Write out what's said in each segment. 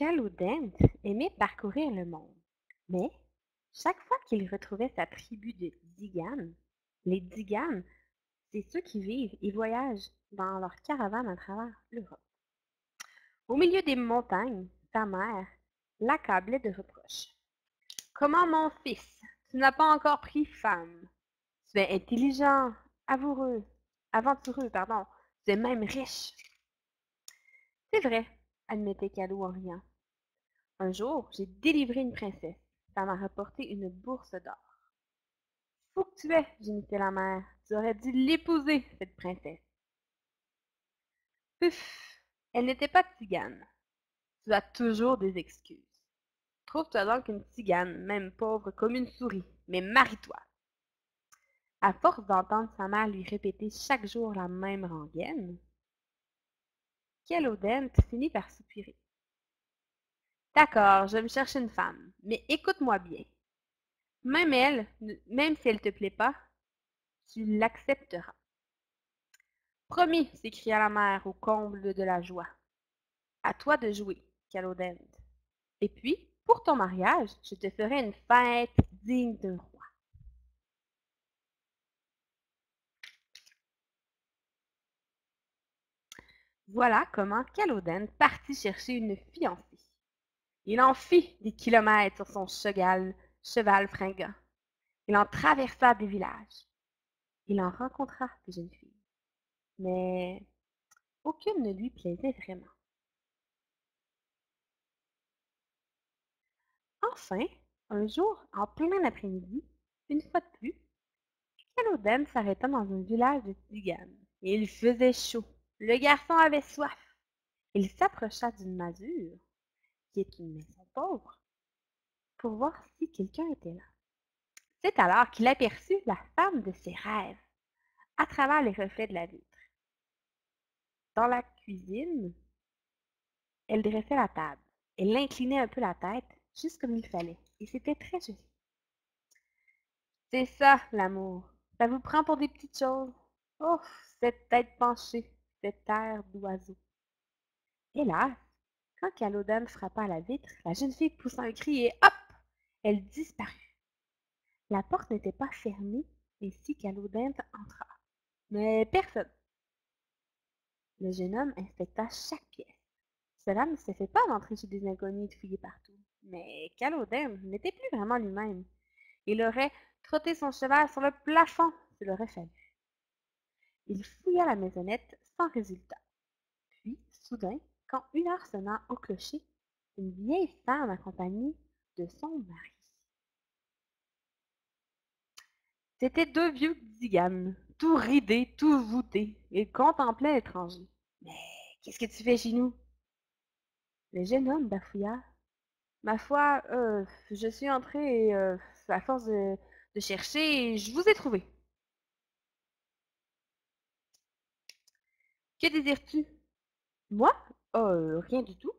Calodent aimait parcourir le monde, mais chaque fois qu'il retrouvait sa tribu de Tziganes, les Tziganes, c'est ceux qui vivent et voyagent dans leur caravane à travers l'Europe. Au milieu des montagnes, sa mère l'accablait de reproches. Comment, mon fils, tu n'as pas encore pris femme? Tu es intelligent, aventureux, pardon. Tu es même riche. C'est vrai, admettait Calou en riant. Un jour, j'ai délivré une princesse. Ça m'a rapporté une bourse d'or. Fou que tu es, gémissait la mère. Tu aurais dû l'épouser, cette princesse. Puf! Elle n'était pas tzigane. Tu as toujours des excuses. Trouve-toi donc une tzigane, même pauvre comme une souris, mais marie-toi. À force d'entendre sa mère lui répéter chaque jour la même rengaine, Kelodent finit par soupirer. D'accord, je vais me chercher une femme, mais écoute-moi bien. Même elle, même si elle te plaît pas, tu l'accepteras. Promis, s'écria la mère au comble de la joie. À toi de jouer, Calodent. Et puis, pour ton mariage, je te ferai une fête digne d'un roi. Voilà comment Calodent partit chercher une fiancée. Il en fit des kilomètres sur son cheval fringant. Il en traversa des villages. Il en rencontra des jeunes filles. Mais aucune ne lui plaisait vraiment. Enfin, un jour, en plein après-midi, une fois de plus, Calodem s'arrêta dans un village de tziganes. Et il faisait chaud. Le garçon avait soif. Il s'approcha d'une masure, qui est une maison pauvre, pour voir si quelqu'un était là. C'est alors qu'il aperçut la femme de ses rêves, à travers les reflets de la vitre. Dans la cuisine, elle dressait la table. Elle inclinait un peu la tête, juste comme il fallait, et c'était très joli. C'est ça, l'amour. Ça vous prend pour des petites choses. Oh, cette tête penchée, cette air d'oiseau. Hélas, quand Calodane frappa à la vitre, la jeune fille poussa un cri et hop! Elle disparut. La porte n'était pas fermée et si Calodane entra. Mais personne. Le jeune homme inspecta chaque pièce. Cela ne se fait pas d'entrer chez des inconnus et de fouiller partout. Mais Calodane n'était plus vraiment lui-même. Il aurait trotté son cheval sur le plafond s'il aurait fallu. Il fouilla la maisonnette sans résultat. Puis, soudain, quand une heure sonna au clocher, une vieille femme accompagnée de son mari. C'étaient deux vieux tziganes, tout ridés, tout voûtés. Ils contemplaient l'étranger. Mais qu'est-ce que tu fais chez nous? Le jeune homme bafouilla. Ma foi, je suis entré et, à force de chercher, je vous ai trouvé. Que désires-tu? Moi? Oh, rien du tout.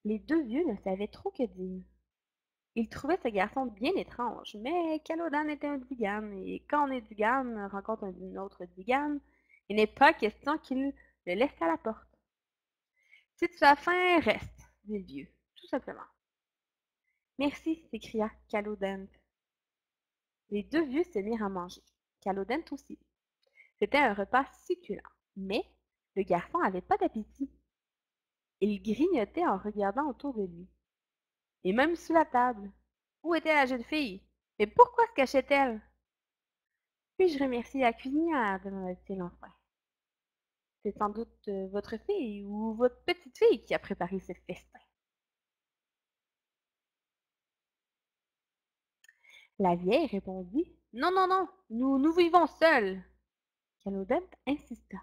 Les deux vieux ne savaient trop que dire. Ils trouvaient ce garçon bien étrange, mais Calodan était un Digane, et quand un Digane rencontre un autre Digane, il n'est pas question qu'il le laisse à la porte. Si tu as faim, reste, dit le vieux, tout simplement. Merci, s'écria Calodent. Les deux vieux se mirent à manger. Calodent aussi. C'était un repas succulent, mais le garçon n'avait pas d'appétit. Il grignotait en regardant autour de lui, et même sous la table. Où était la jeune fille? Et pourquoi se cachait-elle? Puis-je remercier la cuisinière? Demanda-t-il enfin. C'est sans doute votre fille ou votre petite fille qui a préparé ce festin. La vieille répondit. Non, non, non, nous vivons seuls. Calodette insista.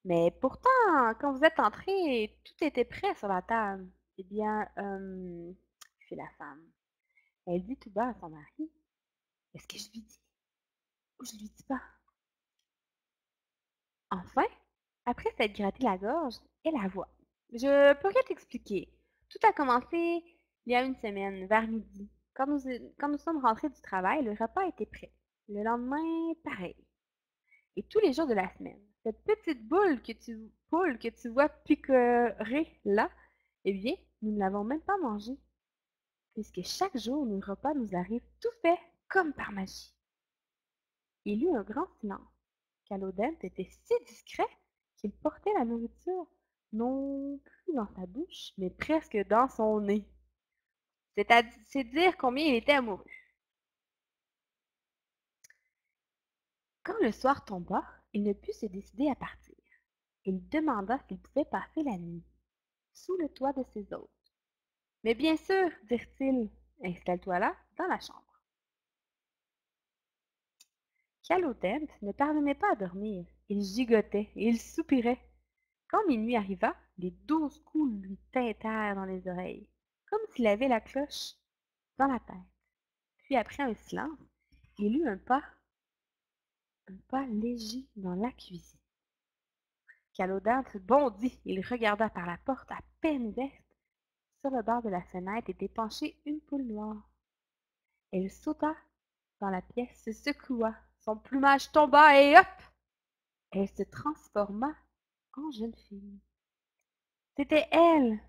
Mais pourtant, quand vous êtes entré, tout était prêt sur la table. Eh bien, fit la femme. Elle dit tout bas à son mari. Est-ce que je lui dis ou je lui dis pas? Enfin, après s'être gratté la gorge, elle avoua. Je pourrais t'expliquer. Tout a commencé il y a une semaine, vers midi. Quand nous sommes rentrés du travail, le repas était prêt. Le lendemain, pareil. Et tous les jours de la semaine. Cette petite poule que tu vois picorer là, eh bien, nous ne l'avons même pas mangé, puisque chaque jour nos repas nous arrivent tout faits, comme par magie. » Il y eut un grand silence. Calodent était si discret qu'il portait la nourriture non plus dans sa bouche, mais presque dans son nez. C'est dire combien il était amoureux. Quand le soir tomba, il ne put se décider à partir. Il demanda s'il pouvait passer la nuit, sous le toit de ses hôtes. Mais bien sûr, dirent-ils, installe-toi là, dans la chambre. Calodent ne parvenait pas à dormir. Il gigotait et il soupirait. Quand minuit arriva, les 12 coups lui tintèrent dans les oreilles, comme s'il avait la cloche dans la tête. Puis après un silence, il eut un pas léger dans la cuisine. Calodent bondit, il regarda par la porte à peine ouverte. Sur le bord de la fenêtre était penchée une poule noire. Elle sauta dans la pièce, se secoua, son plumage tomba et hop! Elle se transforma en jeune fille. C'était elle,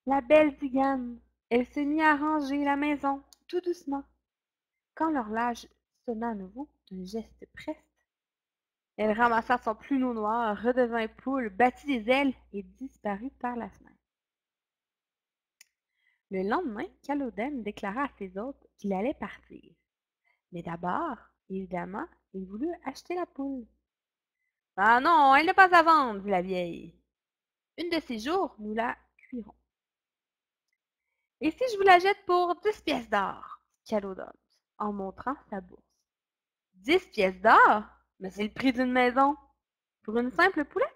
la belle Tzigane. Elle se mit à ranger la maison, tout doucement. Quand l'horloge sonna à nouveau, d'un geste preste, elle ramassa son plumeau noir, redevint poule, battit des ailes et disparut par la fenêtre. Le lendemain, Calodent déclara à ses hôtes qu'il allait partir. Mais d'abord, évidemment, il voulut acheter la poule. « Ah non, elle n'est pas à vendre, dit la vieille. Une de ces jours, nous la cuirons. »« Et si je vous la jette pour 10 pièces d'or? » dit Calodent, en montrant sa bourse. « 10 pièces d'or? Mais c'est le prix d'une maison. Pour une simple poulette? »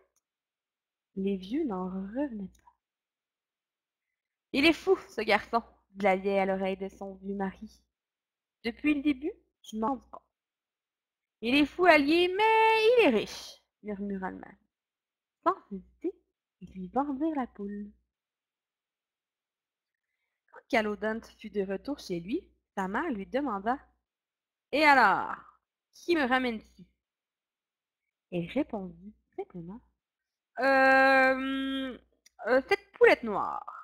Les vieux n'en revenaient pas. « Il est fou, ce garçon, » dit la vieille à l'oreille de son vieux mari. « Depuis le début, je m'en rends compte. Il est fou allié, mais il est riche, » murmura le mari. Sans hésiter, ils lui vendirent la poule. Quand Calodent fut de retour chez lui, sa mère lui demanda « Et alors, qui me ramène-tu » Elle répondit simplement « Cette poulette noire. »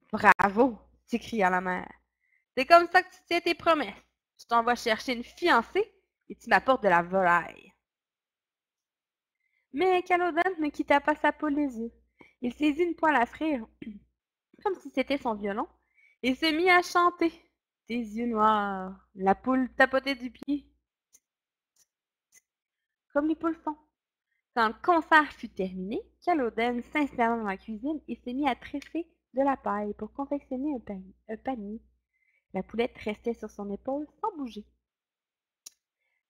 « Bravo !» s'écria la mère. « C'est comme ça que tu tiens tes promesses. Je t'envoie chercher une fiancée et tu m'apportes de la volaille. » Mais Calodent ne quitta pas sa poule des yeux. Il saisit une poêle à frire, comme si c'était son violon, et se mit à chanter. Des yeux noirs, la poule tapotait du pied, comme les poules font. Quand le concert fut terminé, Calodent s'installa dans la cuisine et se mit à tresser de la paille pour confectionner un panier. La poulette restait sur son épaule sans bouger.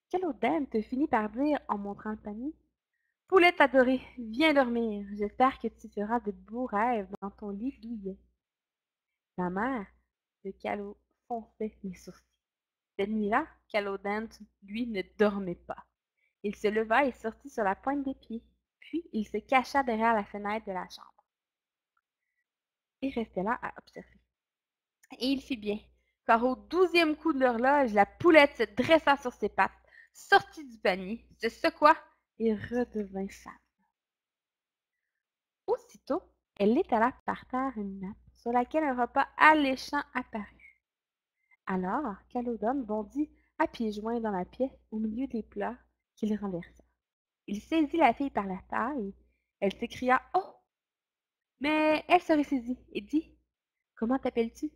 Calodent finit par dire en montrant le panier « Poulette adorée, viens dormir. J'espère que tu feras de beaux rêves dans ton lit douillet. » La mère de Calo fronçait les sourcils. Cette nuit-là, Calodent, lui, ne dormait pas. Il se leva et sortit sur la pointe des pieds. Puis, il se cacha derrière la fenêtre de la chambre. Il restait là à observer. Et il fit bien, car au 12e coup de l'horloge, la poulette se dressa sur ses pattes, sortit du panier, se secoua et redevint femme. Aussitôt, elle étala par terre une nappe sur laquelle un repas alléchant apparut. Alors, Calodent bondit à pieds joints dans la pièce au milieu des plats qu'il renversa. Il saisit la fille par la taille. Elle s'écria « Oh! » Mais elle se ressaisit et dit « Comment t'appelles-tu? »«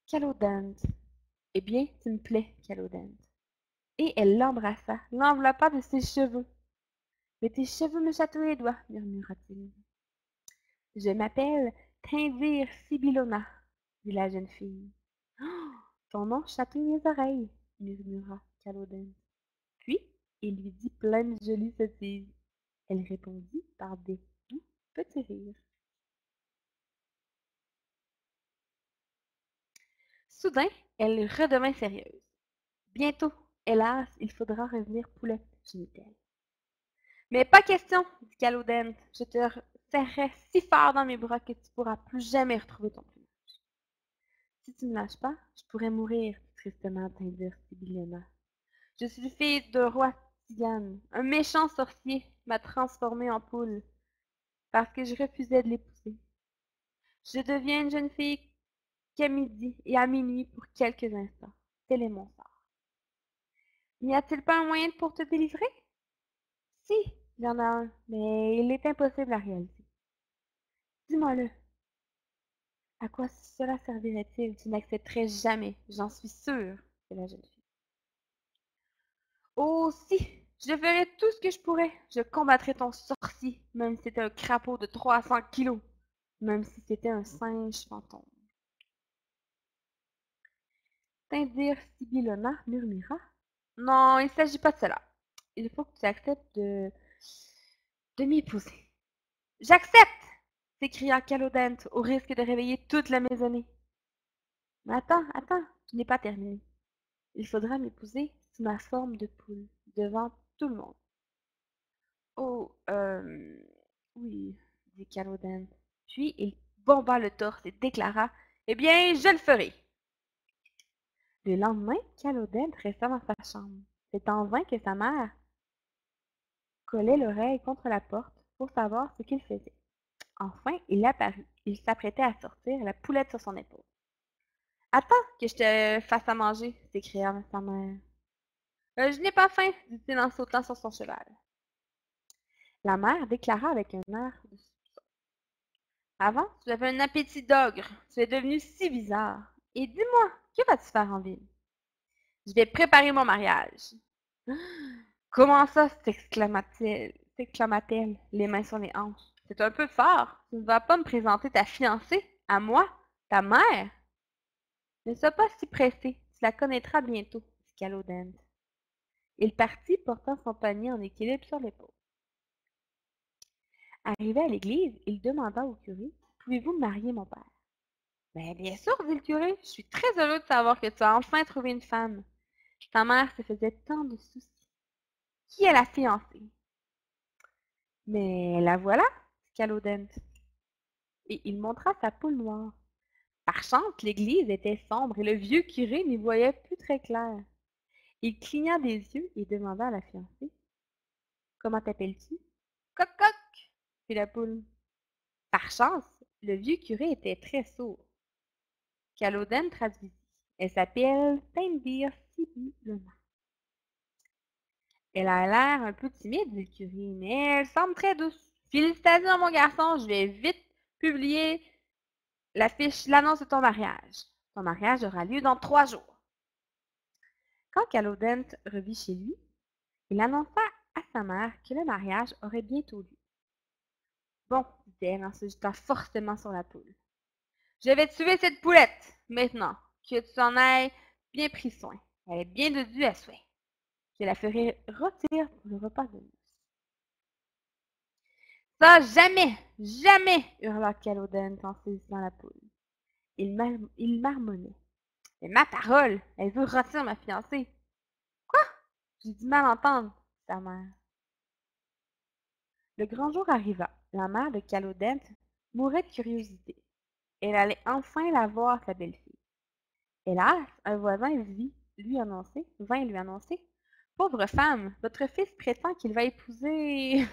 Calodent. »« Eh bien, tu me plais, Calodent. » Et elle l'embrassa, l'enveloppa de ses cheveux. « Mais tes cheveux me chatouillent les doigts, » murmura-t-il. « Je m'appelle Thindir Sibyllona, » dit la jeune fille. « Oh, ton nom chatouille mes oreilles, » murmura Calodent. Puis, il lui dit plein de jolies sottises. Elle répondit par des doux petits rires. Soudain, elle redevint sérieuse. Bientôt, hélas, il faudra revenir poulette, gémit-elle. Mais pas question, dit Calodent. Je te serrerai si fort dans mes bras que tu ne pourras plus jamais retrouver ton plumage. Si tu ne me lâches pas, je pourrais mourir, dit tristement Thindir Sibyllona. Je suis fille de roi Tzigane. Un méchant sorcier m'a transformée en poule parce que je refusais de l'épouser. Je deviens une jeune fille qu'à midi et à minuit pour quelques instants. Tel est mon sort. N'y a-t-il pas un moyen pour te délivrer? Si, il y en a un, mais il est impossible à réaliser. Dis-moi-le. À quoi cela servirait-il? Tu n'accepterais jamais, j'en suis sûre, dit la jeune fille. Oh, si, je ferais tout ce que je pourrais. Je combattrais ton sorcier, même si c'était un crapaud de 300 kilos, même si c'était un singe fantôme. Tindir Sibyllona murmura. Non, il ne s'agit pas de cela. Il faut que tu acceptes de m'épouser. J'accepte! S'écria Calodente au risque de réveiller toute la maisonnée. Mais attends, tu n'es pas terminé. Il faudra m'épouser sous ma forme de poule, devant tout le monde. Oh, oui, dit Calodente. Puis il bomba le torse et déclara, eh bien, je le ferai. Le lendemain, Calodente resta dans sa chambre. C'est en vain que sa mère collait l'oreille contre la porte pour savoir ce qu'il faisait. Enfin, il apparut. Il s'apprêtait à sortir, la poulette sur son épaule. Attends que je te fasse à manger, s'écria sa mère. Je n'ai pas faim, dit-il en sautant sur son cheval. La mère déclara avec un air de soupçon. Avant, tu avais un appétit d'ogre. Tu es devenu si bizarre. Et dis-moi, que vas-tu faire en ville? Je vais préparer mon mariage. Comment ça? S'exclama-t-elle, les mains sur les hanches. C'est un peu fort. Tu ne vas pas me présenter ta fiancée, à moi, ta mère? Ne sois pas si pressé, tu la connaîtras bientôt, dit Calodente. Il partit portant son panier en équilibre sur l'épaule. Arrivé à l'église, il demanda au curé, pouvez-vous marier mon père? Ben, bien sûr, dit le curé, je suis très heureux de savoir que tu as enfin trouvé une femme. Ta mère se faisait tant de soucis. Qui est la fiancée? Mais la voilà, dit Calodente. Et il montra sa poule noire. Par chance, l'église était sombre et le vieux curé n'y voyait plus très clair. Il cligna des yeux et demanda à la fiancée. Comment t'appelles-tu? Coq coq, fit la poule. Par chance, le vieux curé était très sourd. Calodène traduisit. Elle s'appelle Tindir Sibyllona. Elle a l'air un peu timide, dit le curé, mais elle semble très douce. Félicitations, mon garçon, je vais vite publier l'annonce de ton mariage. Ton mariage aura lieu dans 3 jours. Quand Calodène revit chez lui, il annonça à sa mère que le mariage aurait bientôt lieu. Bon, dit-elle en se jetant fortement sur la poule. Je vais tuer cette poulette, maintenant, que tu en aies bien pris soin. Elle est bien dodue à souhait. Je la ferai rôtir pour le repas de noces. Ça, jamais, jamais, hurla Calodène en saisissant la poule. Il marmonnait. Mais ma parole, elle veut rôtir ma fiancée. Quoi? J'ai du mal à entendre, sa mère. Le grand jour arriva. La mère de Calodène mourait de curiosité. Elle allait enfin la voir, sa belle-fille. Hélas, un voisin vint lui annoncer. Pauvre femme, votre fils prétend qu'il va épouser.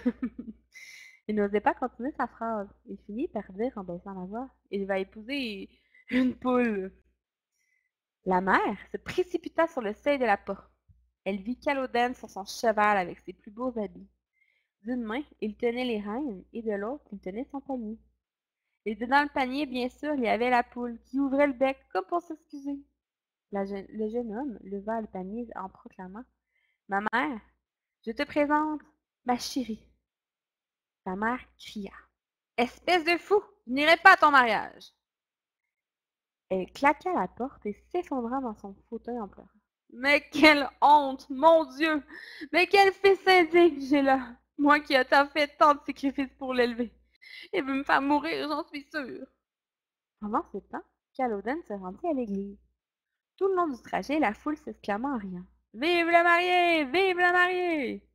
Il n'osait pas continuer sa phrase. Il finit par dire en baissant la voix. Il va épouser une poule. La mère se précipita sur le seuil de la porte. Elle vit Calodène sur son cheval avec ses plus beaux habits. D'une main, il tenait les rênes et de l'autre, il tenait son panier. Et dedans le panier, bien sûr, il y avait la poule qui ouvrait le bec comme pour s'excuser. Le jeune homme leva le panier en proclamant Ma mère, je te présente ma chérie. Sa mère cria Espèce de fou, je n'irai pas à ton mariage. Elle claqua la porte et s'effondra dans son fauteuil en pleurant. Mais quelle honte, mon Dieu! Mais quel fils indigne j'ai là! Moi qui ai fait tant de sacrifices pour l'élever. Il veut me faire mourir, j'en suis sûre. Pendant ce temps, Calodène se rendit à l'église. Tout le long du trajet, la foule s'exclama en riant. Vive le marié! Vive le marié!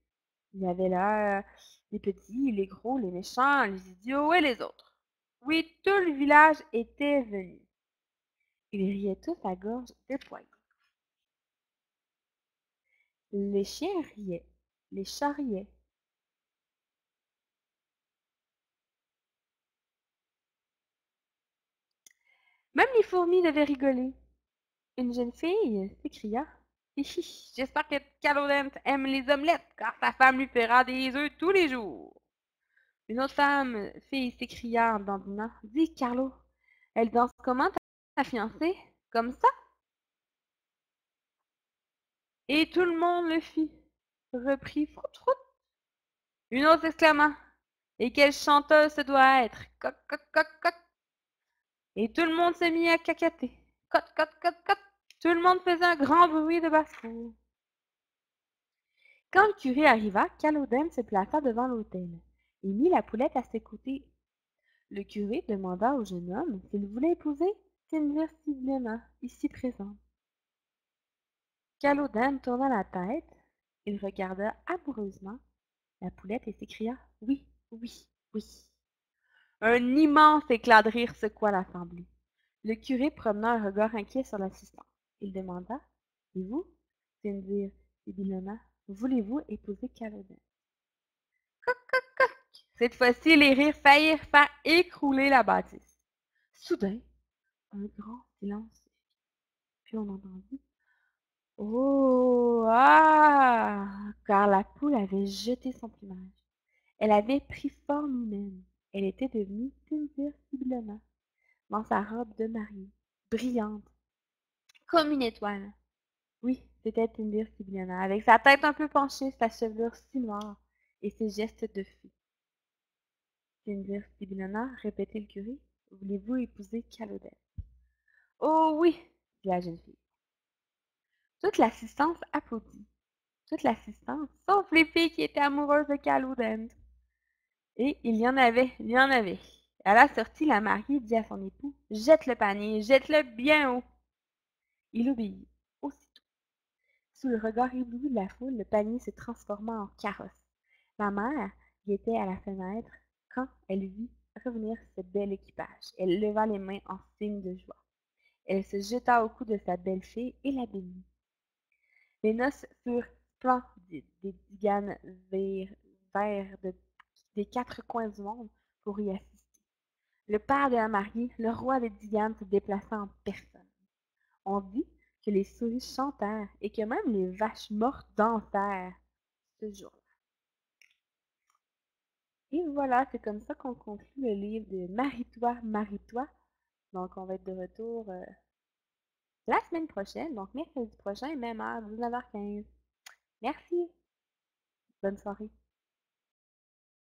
Il y avait là les petits, les gros, les méchants, les idiots et les autres. Oui, tout le village était venu. Ils riaient tous à gorge déployée. Les chiens riaient, les chats riaient, Même les fourmis devaient rigoler. Une jeune fille s'écria. Hihi, j'espère que Calodent aime les omelettes, car sa femme lui fera des œufs tous les jours. Une autre fille s'écria en dandinant. Dis, Carlo, elle danse comment ta fiancée? Comme ça? Et tout le monde le fit. Reprit Frout Frout. Une autre exclama. Et quelle chanteuse ce doit être? Coq, coq, coq, coq. Et tout le monde se mit à cacater. Coq, coq, coq, coq. Tout le monde faisait un grand bruit de basse-cour. Quand le curé arriva, Calodem se plaça devant l'autel et mit la poulette à ses côtés. Le curé demanda au jeune homme s'il voulait épouser Cindir Sibilena, ici présente. Calodem tourna la tête, il regarda amoureusement la poulette et s'écria « Oui, oui, oui ». Un immense éclat de rire secoua l'assemblée. Le curé promena un regard inquiet sur l'assistant. Il demanda « Et vous, Cindir Sibilena, voulez-vous épouser Calodem ?» Coq, coq, coq. Cette fois-ci, les rires faillirent faire écrouler la bâtisse. Soudain, un grand silence. Puis on entendit Oh ah car la poule avait jeté son plumage. Elle avait pris forme humaine. Elle était devenue Cynthia Sibilona, dans sa robe de mariée, brillante, comme une étoile. Oui, c'était Cynthia Sibilona, avec sa tête un peu penchée, sa chevelure si noire et ses gestes de fée. Cynthia Sibilona, répétait le curé, voulez-vous épouser Calodès? Oh oui, dit la jeune fille. Toute l'assistance applaudit. Toute l'assistance, sauf les filles qui étaient amoureuses de Calodent. Et il y en avait. À la sortie, la mariée dit à son époux, jette le panier, jette-le bien haut. Il obéit, aussitôt. Sous le regard ébloui de la foule, le panier se transforma en carrosse. Ma mère y était à la fenêtre quand elle vit revenir ce bel équipage. Elle leva les mains en signe de joie. Elle se jeta au cou de sa belle-fille et la bénit. Les noces furent splendides. Des diganes vinrent des quatre coins du monde pour y assister. Le père de la mariée, le roi des diganes, se déplaça en personne. On dit que les souris chantèrent et que même les vaches mortes dansèrent ce jour-là. Et voilà, c'est comme ça qu'on conclut le livre de Marie-toi, Marie-toi. Donc, on va être de retour la semaine prochaine, donc mercredi prochain, même heure, 19h15. Merci. Bonne soirée.